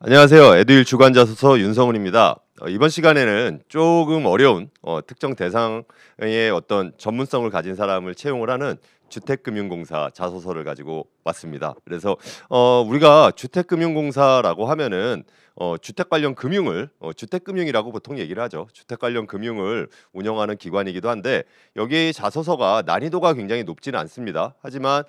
안녕하세요. 에듀윌 주간자소서 윤성훈입니다. 이번 시간에는 조금 어려운 특정 대상의 어떤 전문성을 가진 사람을 채용을 하는 주택금융공사 자소서를 가지고 왔습니다. 그래서 우리가 주택금융공사라고 하면은 주택 관련 금융을 주택금융이라고 보통 얘기를 하죠. 주택 관련 금융을 운영하는 기관이기도 한데 여기 자소서가 난이도가 굉장히 높지는 않습니다. 하지만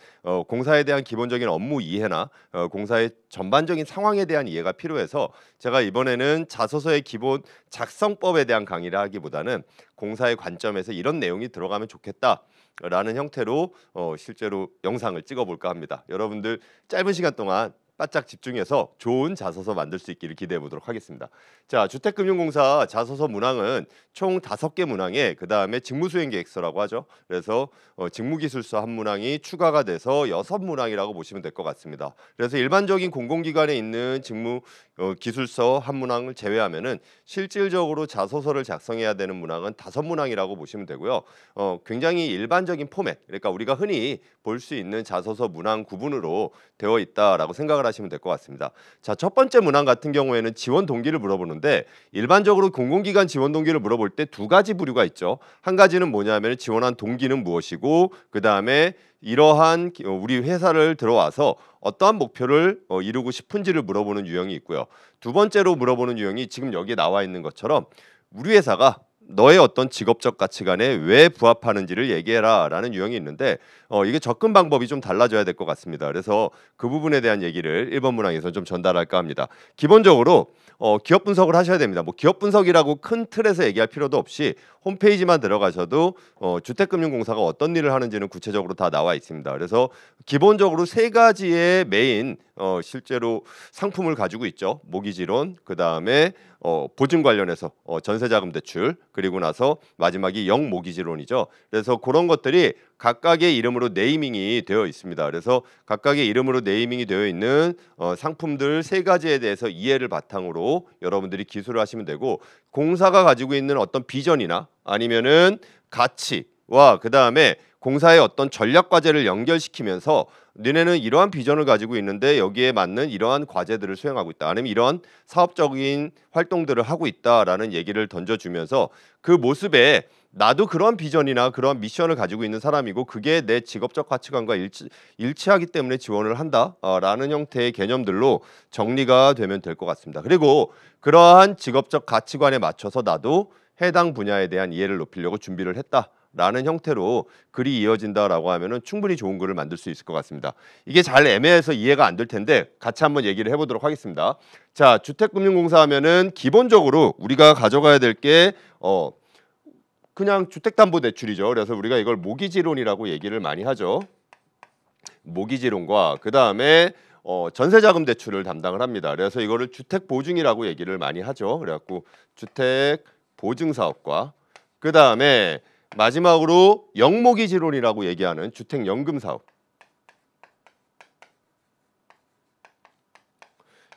공사에 대한 기본적인 업무 이해나 공사의 전반적인 상황에 대한 이해가 필요해서 제가 이번에는 자소서의 기본 작성법에 대한 강의를 하기보다는 공사의 관점에서 이런 내용이 들어가면 좋겠다라는 형태로 실제로 영상을 찍어볼까 합니다. 여러분들 짧은 시간 동안 바짝 집중해서 좋은 자소서 만들 수 있기를 기대해 보도록 하겠습니다. 자, 주택금융공사 자소서 문항은 총 5개 문항에 그 다음에 직무수행계획서라고 하죠. 그래서 직무기술서 한 문항이 추가가 돼서 6문항이라고 보시면 될 것 같습니다. 그래서 일반적인 공공기관에 있는 기술서 한 문항을 제외하면은 실질적으로 자소서를 작성해야 되는 문항은 5문항이라고 보시면 되고요. 굉장히 일반적인 포맷, 그러니까 우리가 흔히 볼 수 있는 자소서 문항 구분으로 되어 있다라고 생각을 하시면 될 것 같습니다. 자, 첫 번째 문항 같은 경우에는 지원 동기를 물어보는데 일반적으로 공공기관 지원 동기를 물어볼 때 두 가지 부류가 있죠. 한 가지는 뭐냐면 지원한 동기는 무엇이고 그 다음에 이러한 우리 회사를 들어와서 어떠한 목표를 이루고 싶은지를 물어보는 유형이 있고요. 두 번째로 물어보는 유형이 지금 여기에 나와 있는 것처럼 우리 회사가 너의 어떤 직업적 가치관에 왜 부합하는지를 얘기해라 라는 유형이 있는데 이게 접근 방법이 좀 달라져야 될 것 같습니다. 그래서 그 부분에 대한 얘기를 1번 문항에서 좀 전달할까 합니다. 기본적으로 기업 분석을 하셔야 됩니다. 뭐 기업 분석이라고 큰 틀에서 얘기할 필요도 없이 홈페이지만 들어가셔도 주택금융공사가 어떤 일을 하는지는 구체적으로 다 나와 있습니다. 그래서 기본적으로 3가지의 메인 실제로 상품을 가지고 있죠. 모기지론, 그 다음에 보증 관련해서 전세자금 대출, 그리고 나서 마지막이 영모기지론이죠. 그래서 그런 것들이 각각의 이름으로 네이밍이 되어 있습니다. 그래서 각각의 이름으로 네이밍이 되어 있는 상품들 3가지에 대해서 이해를 바탕으로 여러분들이 기술을 하시면 되고 공사가 가지고 있는 어떤 비전이나 아니면은 가치와 그 다음에 공사의 어떤 전략 과제를 연결시키면서 너네는 이러한 비전을 가지고 있는데 여기에 맞는 이러한 과제들을 수행하고 있다. 아니면 이러한 사업적인 활동들을 하고 있다라는 얘기를 던져주면서 그 모습에 나도 그런 비전이나 그런 미션을 가지고 있는 사람이고 그게 내 직업적 가치관과 일치하기 때문에 지원을 한다라는 형태의 개념들로 정리가 되면 될 것 같습니다. 그리고 그러한 직업적 가치관에 맞춰서 나도 해당 분야에 대한 이해를 높이려고 준비를 했다라는 형태로 글이 이어진다라고 하면은 충분히 좋은 글을 만들 수 있을 것 같습니다. 이게 잘 애매해서 이해가 안 될 텐데 같이 한번 얘기를 해보도록 하겠습니다. 자, 주택금융공사 하면은 기본적으로 우리가 가져가야 될 게 그냥 주택담보대출이죠. 그래서 우리가 이걸 모기지론이라고 얘기를 많이 하죠. 모기지론과 그 다음에 전세자금 대출을 담당을 합니다. 그래서 이거를 주택보증이라고 얘기를 많이 하죠. 그래갖고 주택보증사업과 그 다음에 마지막으로 영모기지론이라고 얘기하는 주택연금사업.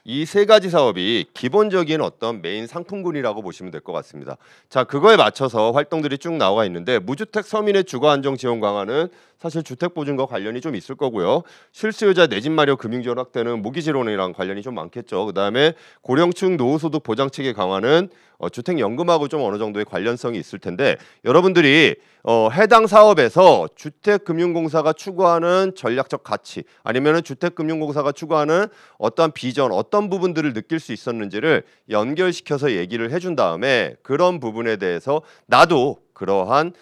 이 3가지 사업이 기본적인 어떤 메인 상품군이라고 보시면 될 것 같습니다. 자, 그거에 맞춰서 활동들이 쭉 나와 있는데 무주택 서민의 주거 안정 지원 강화는 사실 주택보증과 관련이 좀 있을 거고요. 실수요자 내 집 마련 금융지원 확대는 모기지론이랑 관련이 좀 많겠죠. 그다음에 고령층 노후소득 보장 체계 강화는 주택연금하고 좀 어느 정도의 관련성이 있을 텐데 여러분들이 해당 사업에서 주택금융공사가 추구하는 전략적 가치 아니면은 주택금융공사가 추구하는 어떠한 비전, 어떤 부분들을 느낄 수 있었는지를 연결시켜서 얘기를 해준 다음에 그런 부분에 대해서 나도 그러한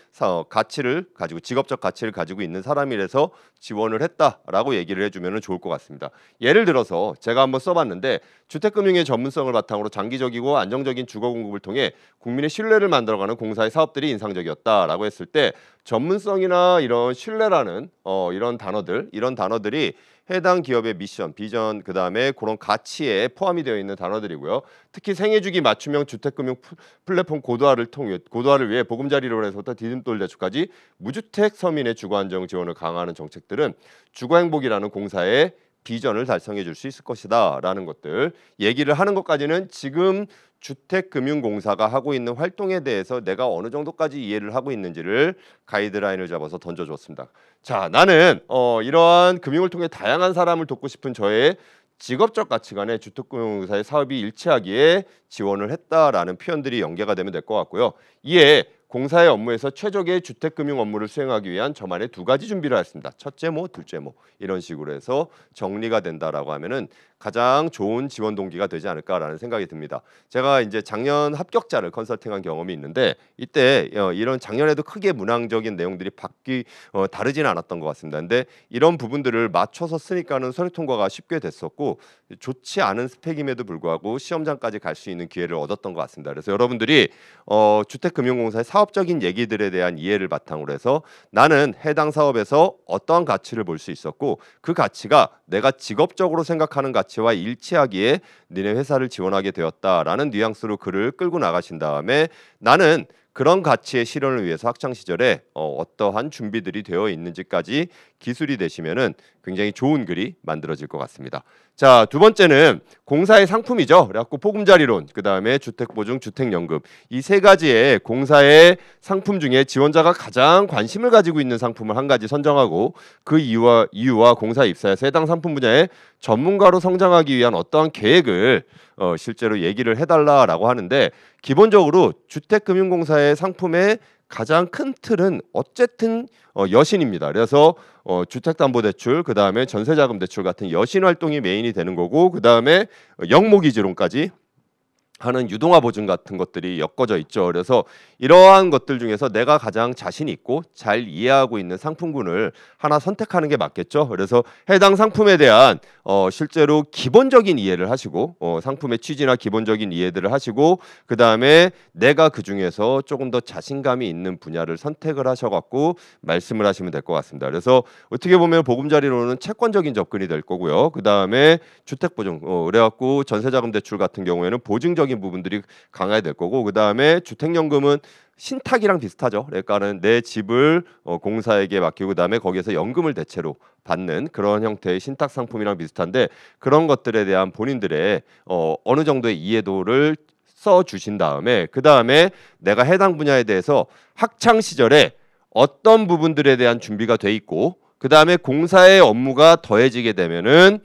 가치를 가지고 직업적 가치를 가지고 있는 사람이라서 지원을 했다라고 얘기를 해주면 좋을 것 같습니다. 예를 들어서 제가 한번 써봤는데 주택금융의 전문성을 바탕으로 장기적이고 안정적인 주거 공급을 통해 국민의 신뢰를 만들어가는 공사의 사업들이 인상적이었다라고 했을 때 전문성이나 이런 신뢰라는 이런 단어들이 해당 기업의 미션, 비전, 그 다음에 그런 가치에 포함이 되어 있는 단어들이고요. 특히 생애주기 맞춤형 주택금융 플랫폼 고도화를 위해 보금자리론에서부터 디딤돌 대출까지 무주택 서민의 주거 안정 지원을 강화하는 정책들은 주거행복이라는 공사의 비전을 달성해 줄 수 있을 것이다 라는 것들 얘기를 하는 것까지는 지금 주택금융공사가 하고 있는 활동에 대해서 내가 어느 정도까지 이해를 하고 있는지를 가이드라인을 잡아서 던져줬습니다. 자, 나는 이러한 금융을 통해 다양한 사람을 돕고 싶은 저의 직업적 가치관에 주택금융공사의 사업이 일치하기에 지원을 했다라는 표현들이 연계가 되면 될 것 같고요. 이에 공사의 업무에서 최적의 주택금융 업무를 수행하기 위한 저만의 두 가지 준비를 했습니다. 첫째 뭐, 둘째 뭐 이런 식으로 해서 정리가 된다라고 하면은 가장 좋은 지원 동기가 되지 않을까라는 생각이 듭니다. 제가 이제 작년 합격자를 컨설팅한 경험이 있는데 이때 이런 작년에도 크게 문항적인 내용들이 다르지는 않았던 것 같습니다. 근데 이런 부분들을 맞춰서 쓰니까는 서류 통과가 쉽게 됐었고 좋지 않은 스펙임에도 불구하고 시험장까지 갈 수 있는 기회를 얻었던 것 같습니다. 그래서 여러분들이 주택금융공사의 사업적인 얘기들에 대한 이해를 바탕으로 해서 나는 해당 사업에서 어떠한 가치를 볼 수 있었고 그 가치가 내가 직업적으로 생각하는 가치와 일치하기에 니네 회사를 지원하게 되었다라는 뉘앙스로 글을 끌고 나가신 다음에 나는 그런 가치의 실현을 위해서 학창 시절에 어떠한 준비들이 되어 있는지까지 기술이 되시면은 굉장히 좋은 글이 만들어질 것 같습니다. 자, 두 번째는 공사의 상품이죠. 그래갖고 보금자리론, 그 다음에 주택보증, 주택연금 이 세 가지의 공사의 상품 중에 지원자가 가장 관심을 가지고 있는 상품을 한 가지 선정하고 그 이유와 공사 입사에서 해당 상품 분야의 전문가로 성장하기 위한 어떠한 계획을 실제로 얘기를 해달라라고 하는데 기본적으로 주택금융공사의 상품의 가장 큰 틀은 어쨌든 여신입니다. 그래서 주택담보대출, 그 다음에 전세자금대출 같은 여신 활동이 메인이 되는 거고 그 다음에 영목이지론까지 하는 유동화 보증 같은 것들이 엮어져 있죠. 그래서 이러한 것들 중에서 내가 가장 자신 있고 잘 이해하고 있는 상품군을 하나 선택하는 게 맞겠죠. 그래서 해당 상품에 대한 실제로 기본적인 이해를 하시고 상품의 취지나 기본적인 이해들을 하시고 그 다음에 내가 그 중에서 조금 더 자신감이 있는 분야를 선택을 하셔갖고 말씀을 하시면 될 것 같습니다. 그래서 어떻게 보면 보금자리로는 채권적인 접근이 될 거고요. 그 다음에 주택보증 그래갖고 전세자금 대출 같은 경우에는 보증적인 부분들이 강화가 될 거고 그 다음에 주택연금은 신탁이랑 비슷하죠. 그러니까는 내 집을 공사에게 맡기고 그다음에 거기에서 연금을 대체로 받는 그런 형태의 신탁 상품이랑 비슷한데 그런 것들에 대한 본인들의 어느 정도의 이해도를 써 주신 다음에 그 다음에 내가 해당 분야에 대해서 학창 시절에 어떤 부분들에 대한 준비가 돼 있고 그 다음에 공사의 업무가 더해지게 되면은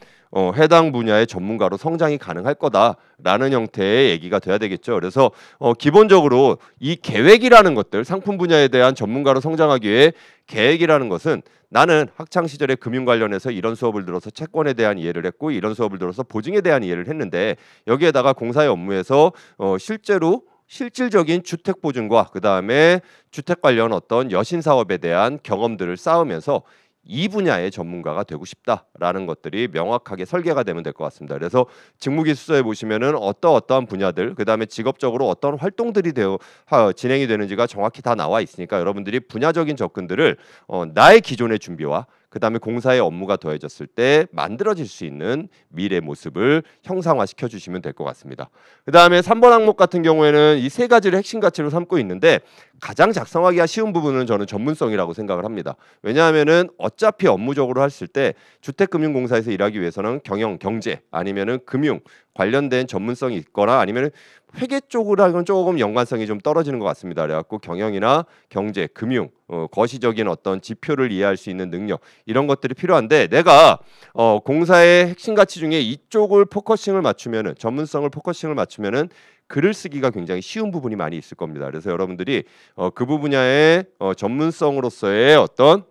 해당 분야의 전문가로 성장이 가능할 거다라는 형태의 얘기가 돼야 되겠죠. 그래서 기본적으로 이 계획이라는 것들, 상품 분야에 대한 전문가로 성장하기 위해 계획이라는 것은 나는 학창 시절에 금융 관련해서 이런 수업을 들어서 채권에 대한 이해를 했고 이런 수업을 들어서 보증에 대한 이해를 했는데 여기에다가 공사의 업무에서 실제로 실질적인 주택 보증과 그 다음에 주택 관련 어떤 여신 사업에 대한 경험들을 쌓으면서 이 분야의 전문가가 되고 싶다라는 것들이 명확하게 설계가 되면 될 것 같습니다. 그래서 직무기술서에 보시면은 어떠한 분야들, 그 다음에 직업적으로 어떤 활동들이 진행이 되는지가 정확히 다 나와 있으니까 여러분들이 분야적인 접근들을 나의 기존의 준비와 그 다음에 공사의 업무가 더해졌을 때 만들어질 수 있는 미래 모습을 형상화시켜 주시면 될 것 같습니다. 그 다음에 3번 항목 같은 경우에는 이 세 가지를 핵심 가치로 삼고 있는데 가장 작성하기가 쉬운 부분은 저는 전문성이라고 생각을 합니다. 왜냐하면은 어차피 업무적으로 했을 때 주택금융공사에서 일하기 위해서는 경제 아니면은 금융 관련된 전문성이 있거나 아니면 회계 쪽으로는 조금 연관성이 좀 떨어지는 것 같습니다. 그래갖고 경영이나 경제, 금융, 거시적인 어떤 지표를 이해할 수 있는 능력 이런 것들이 필요한데 내가 공사의 핵심 가치 중에 이쪽을 포커싱을 맞추면은 전문성을 포커싱을 맞추면은 글을 쓰기가 굉장히 쉬운 부분이 많이 있을 겁니다. 그래서 여러분들이 그 분야의 전문성으로서의 어떤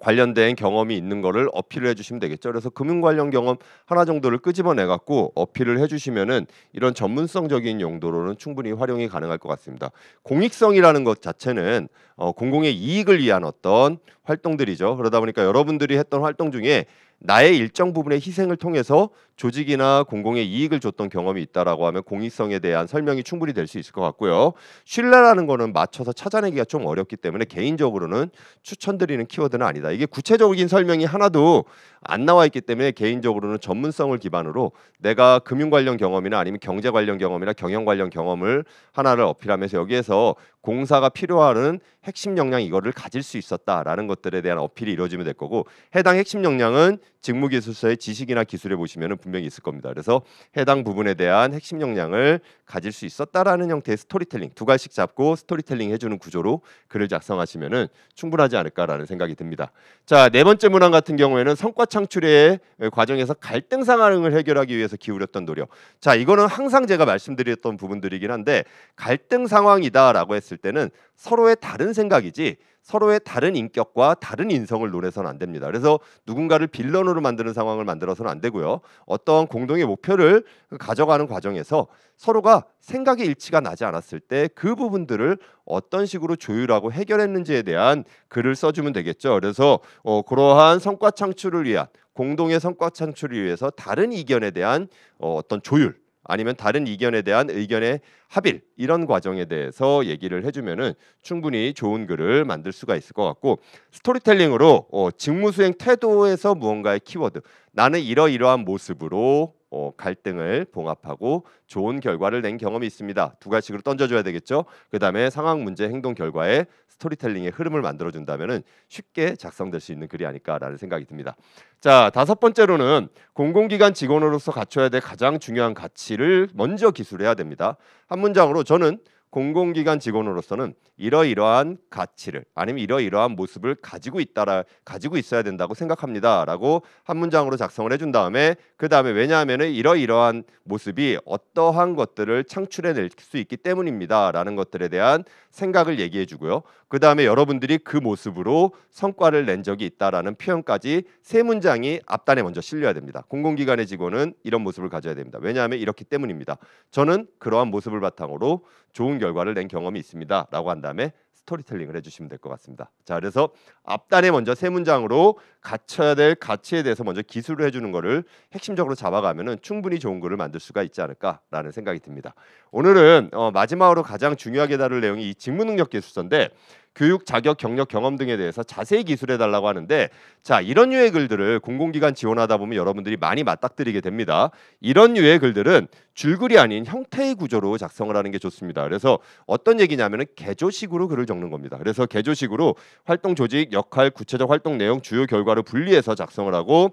관련된 경험이 있는 거를 어필을 해주시면 되겠죠. 그래서 금융 관련 경험 하나 정도를 끄집어내 갖고 어필을 해주시면은 이런 전문성적인 용도로는 충분히 활용이 가능할 것 같습니다. 공익성이라는 것 자체는 공공의 이익을 위한 어떤 활동들이죠. 그러다 보니까 여러분들이 했던 활동 중에 나의 일정 부분의 희생을 통해서 조직이나 공공의 이익을 줬던 경험이 있다라고 하면 공익성에 대한 설명이 충분히 될 수 있을 것 같고요. 신뢰라는 거는 맞춰서 찾아내기가 좀 어렵기 때문에 개인적으로는 추천드리는 키워드는 아니다. 이게 구체적인 설명이 하나도 안 나와 있기 때문에 개인적으로는 전문성을 기반으로 내가 금융 관련 경험이나 아니면 경제 관련 경험이나 경영 관련 경험을 하나를 어필하면서 여기에서 공사가 필요한 핵심 역량 이거를 가질 수 있었다라는 것들에 대한 어필이 이루어지면 될 거고, 해당 핵심 역량은 직무기술서의 지식이나 기술에 보시면 분명히 있을 겁니다. 그래서 해당 부분에 대한 핵심 역량을 가질 수 있었다라는 형태의 스토리텔링, 두 가지씩 잡고 스토리텔링 해주는 구조로 글을 작성하시면 충분하지 않을까라는 생각이 듭니다. 자, 네 번째 문항 같은 경우에는 성과 창출의 과정에서 갈등 상황을 해결하기 위해서 기울였던 노력. 자, 이거는 항상 제가 말씀드렸던 부분들이긴 한데, 갈등 상황이다라고 했을 때는 서로의 다른 생각이지 서로의 다른 인격과 다른 인성을 논해서는 안 됩니다. 그래서 누군가를 빌런으로 만드는 상황을 만들어서는 안 되고요. 어떤 공동의 목표를 가져가는 과정에서 서로가 생각의 일치가 나지 않았을 때 그 부분들을 어떤 식으로 조율하고 해결했는지에 대한 글을 써주면 되겠죠. 그래서 그러한 성과 창출을 위한, 공동의 성과 창출을 위해서 다른 이견에 대한 어떤 조율, 아니면 다른 이견에 대한 의견의 합일, 이런 과정에 대해서 얘기를 해주면은 충분히 좋은 글을 만들 수가 있을 것 같고, 스토리텔링으로 직무수행 태도에서 무언가의 키워드, 나는 이러이러한 모습으로 갈등을 봉합하고 좋은 결과를 낸 경험이 있습니다. 두 가지씩으로 던져줘야 되겠죠. 그 다음에 상황, 문제, 행동, 결과에 스토리텔링의 흐름을 만들어준다면은 쉽게 작성될 수 있는 글이 아닐까라는 생각이 듭니다. 자, 다섯 번째로는 공공기관 직원으로서 갖춰야 될 가장 중요한 가치를 먼저 기술해야 됩니다. 한 문장으로 저는 공공기관 직원으로서는 이러이러한 가치를, 아니면 이러이러한 모습을 가지고 있어야 된다고 생각합니다라고 한 문장으로 작성을 해준 다음에, 그 다음에 왜냐하면은 이러이러한 모습이 어떠한 것들을 창출해낼 수 있기 때문입니다라는 것들에 대한 생각을 얘기해주고요. 그 다음에 여러분들이 그 모습으로 성과를 낸 적이 있다라는 표현까지 세 문장이 앞단에 먼저 실려야 됩니다. 공공기관의 직원은 이런 모습을 가져야 됩니다. 왜냐하면 이렇기 때문입니다. 저는 그러한 모습을 바탕으로 좋은 결과를 낸 경험이 있습니다 라고 한 다음에 스토리텔링을 해주시면 될 것 같습니다. 자, 그래서 앞단에 먼저 세 문장으로 갖춰야 될 가치에 대해서 먼저 기술을 해주는 거를 핵심적으로 잡아가면은 충분히 좋은 글을 만들 수가 있지 않을까라는 생각이 듭니다. 오늘은 마지막으로 가장 중요하게 다룰 내용이 이 직무능력 기술서인데, 교육, 자격, 경력, 경험 등에 대해서 자세히 기술해 달라고 하는데, 자, 이런 류의 글들을 공공기관 지원하다 보면 여러분들이 많이 맞닥뜨리게 됩니다. 이런 류의 글들은 줄글이 아닌 형태의 구조로 작성을 하는 게 좋습니다. 그래서 어떤 얘기냐면은 개조식으로 글을 적는 겁니다. 그래서 개조식으로 활동 조직, 역할, 구체적 활동 내용, 주요 결과를 분리해서 작성을 하고,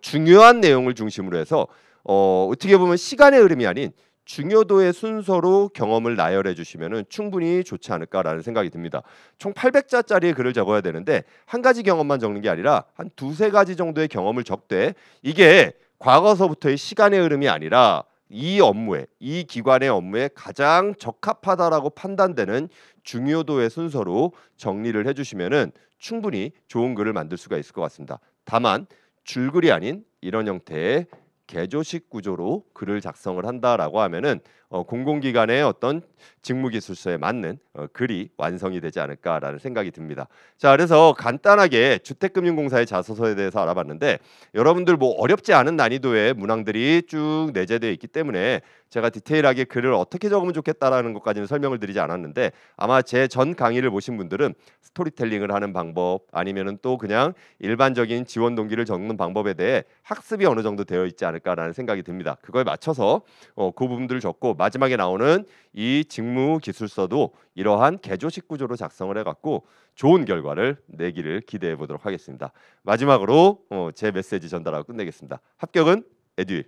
중요한 내용을 중심으로 해서 어떻게 보면 시간의 흐름이 아닌 중요도의 순서로 경험을 나열해 주시면 충분히 좋지 않을까라는 생각이 듭니다. 총 800자짜리의 글을 적어야 되는데 한 가지 경험만 적는 게 아니라 한 두세 가지 정도의 경험을 적되, 이게 과거서부터의 시간의 흐름이 아니라 이 업무에, 이 기관의 업무에 가장 적합하다라고 판단되는 중요도의 순서로 정리를 해주시면 충분히 좋은 글을 만들 수가 있을 것 같습니다. 다만 줄글이 아닌 이런 형태의 개조식 구조로 글을 작성을 한다라고 하면은 공공기관의 어떤 직무기술서에 맞는 글이 완성이 되지 않을까라는 생각이 듭니다. 자, 그래서 간단하게 주택금융공사의 자소서에 대해서 알아봤는데, 여러분들 뭐 어렵지 않은 난이도의 문항들이 쭉 내재되어 있기 때문에 제가 디테일하게 글을 어떻게 적으면 좋겠다라는 것까지는 설명을 드리지 않았는데, 아마 제 전 강의를 보신 분들은 스토리텔링을 하는 방법, 아니면은 또 그냥 일반적인 지원 동기를 적는 방법에 대해 학습이 어느 정도 되어 있지 않을까라는 생각이 듭니다. 그거에 맞춰서 그 부분들을 적고, 마지막에 나오는 이 직무 기술서도 이러한 개조식 구조로 작성을 해갖고 좋은 결과를 내기를 기대해 보도록 하겠습니다. 마지막으로 제 메시지 전달하고 끝내겠습니다. 합격은 에듀윌.